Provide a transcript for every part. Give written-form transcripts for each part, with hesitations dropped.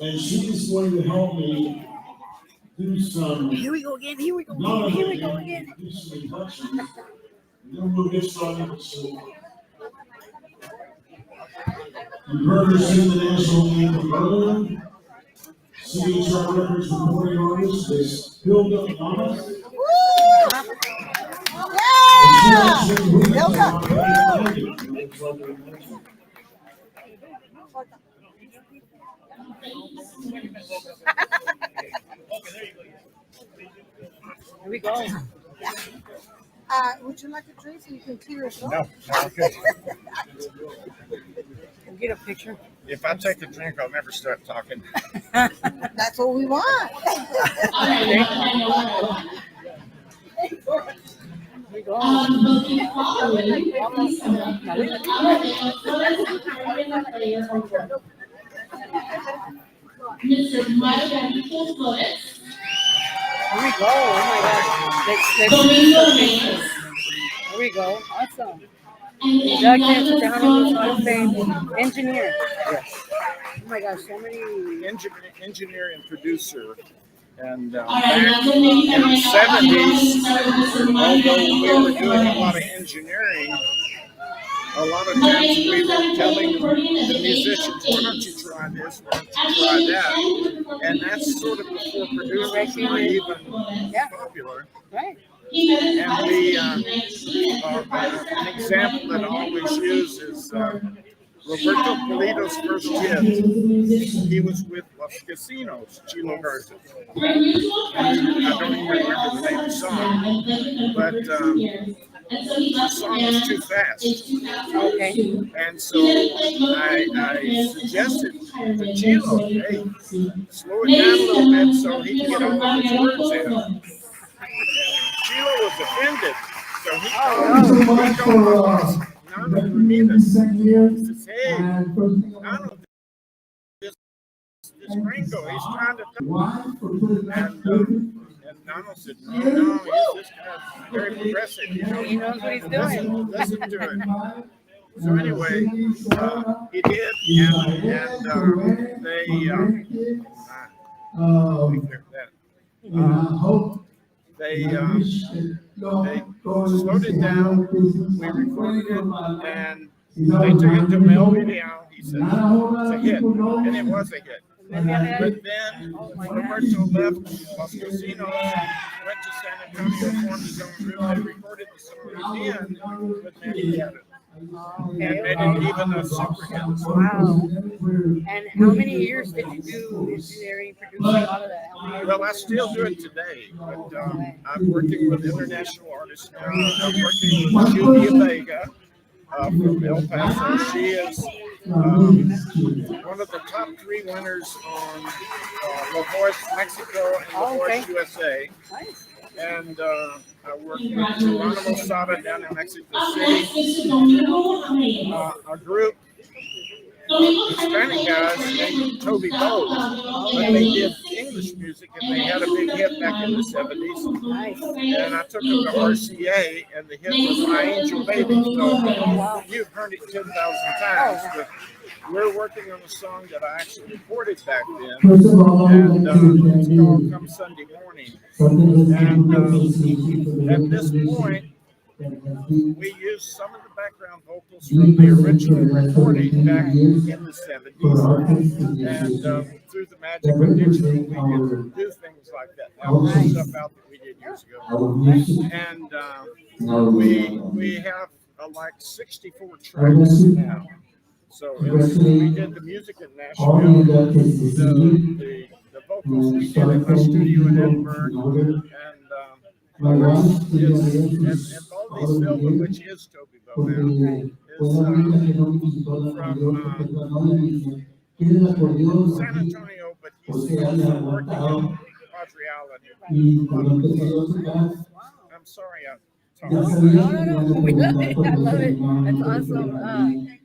And she's going to help me do some. Here we go again. Here we go again. Here we go again. Do some inductions. And then we'll get started. So you heard her sing the national anthem earlier. CHR Records recording artist is Hilda Thomas. Here we go. Would you like a drink so you can clear yourself? No, okay. We'll get a picture. If I take a drink, I'll never start talking. That's what we want. We go. Mr. Margarito Flores. Here we go. Oh my God. Domingo. Here we go. Awesome. And Inducted to Tejano Hall of Fame engineer. Yes. Oh my gosh, so many. Engineer and producer. And All back right, now the name in the right now. 70s, although we were doing a lot of engineering, a lot of times we were telling the musicians, why don't you try this, why don't you try that? And that's sort of before producers were even popular. Right. And we, an example that I always use is Roberto Polito's first hit. He was with Los Casinos, Chilo Garza. And I don't even remember the name of the song, but the song was too fast. Okay. And so I suggested to Chilo, hey, slow it down a little bit so he can get all of his words in. Chilo was offended, so he called Nano Ramirez. He says, hey, Nano, this gringo, he's trying to and Nano said, no, this guy's very progressive. You know, He knows what he's doing. listen to it. So anyway, he did, and they slowed it down. We recorded it, and they took it to Mel Vidal. He said, it's a hit, and it was a hit. But then Roberto left Los Casinos, went to San Antonio, formed his own group, and recorded the song again with Manny Gaddis. And made it even a super hit. Wow. And how many years did you do engineering, producing, all of that? How many Well, I still do it today, but I'm working with international artists now. I'm working with Julia Vega from El Paso. She is one of the top 3 winners on La Voz Mexico and La Voz USA. Nice. And I work with Geronimo Sada down in Mexico City. A group Hispanic guys named Toby Bow, but they did English music and they had a big hit back in the 70s. Nice. And I took them to RCA and the hit was My Angel Baby. So you've heard it 10,000 times, but we're working on a song that I actually recorded back then, and it's called Come Sunday Morning. And at this point, we used some of the background vocals from the original recording back in the 70s, and through the magic of digital, we can do things like that. That was stuff out that we did years ago. And we have like 64 tracks now. So we did the music in Nashville, the vocals we did in my studio in Edinburgh, and Baldy Silva, which is Toby Bow now, is from San Antonio, but he's also working in Padre Island. I'm sorry, I'm talking. No. We love it. I love it. That's awesome.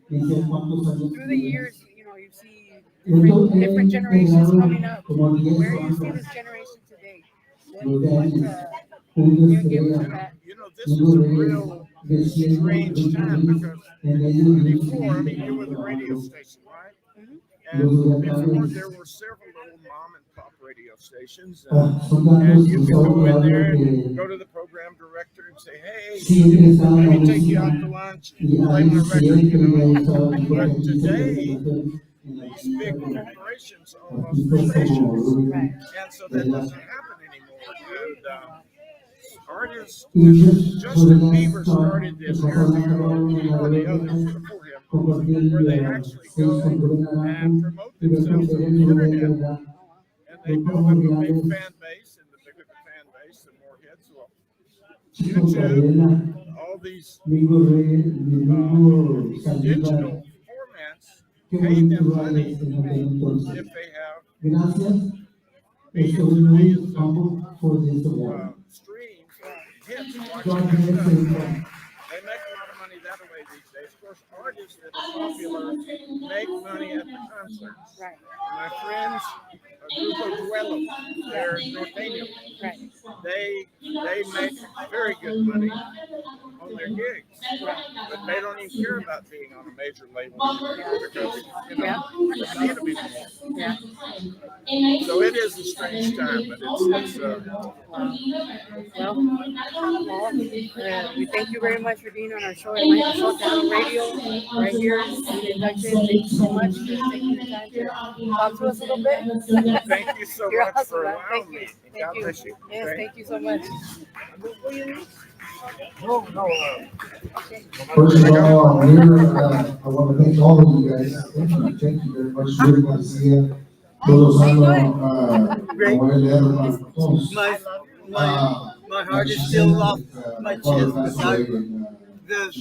Through the years, you see different generations coming up. Where do you see this generation today? What can you give us that? This is a real strange time because before, you were the radio station, right? And before, there were several little mom and pop radio stations, son and datos you que could go in estamos there hablando and que go to the program director and say, hey, siempre estaba en let la me take you out oficina to lunch y and play ahí my record, siempre you ya know. estaba mi jefe But aquí cerca de today, en la these big oficina con corporations own most of the artistas como stations, Rubén and so that doesn't happen anymore. And artists, y ellos Justin Bieber estaban started this years trabajando ago, uno al or lado the del others otro, before him, compartiendo where they actually seis go con Rubén and Naranjo promote y ver themselves cómo on él the Rubén, internet. ¿verdad? And they Los build up a big coreanos, fan base, and the bigger the fan base, the more hits will. Chico YouTube, Cadena, all these Mingo Rey, Mingo Saliva, digital formats qué pay bonito them lugar money es en aquel entonces. if they have Gracias, millions estoy and muy millions of humble for this award. streams, hits God watching their bless stuff. everyone. They make a lot of money that way these days. Of course, artists that are popular make money at the concerts. Right. My friends, Grupo Duelo, they're norteño. Right. They make very good money on their gigs, but they don't even care about being on a major label anymore because it's not to be anymore. Yeah. So it is a strange time, but it's We thank you very much for being on our show at Tejano Radio right here in Induction. Thank you so much for taking the time to talk to us a little bit. thank you so You're much awesome, for man. allowing Thank me. you. And Thank God you. bless you. Yes, Okay? thank you so much. First of all, I'm here, I want to thank all of you guys. Thank you very much. Really want to see you. Todos My heart is still off my chest. The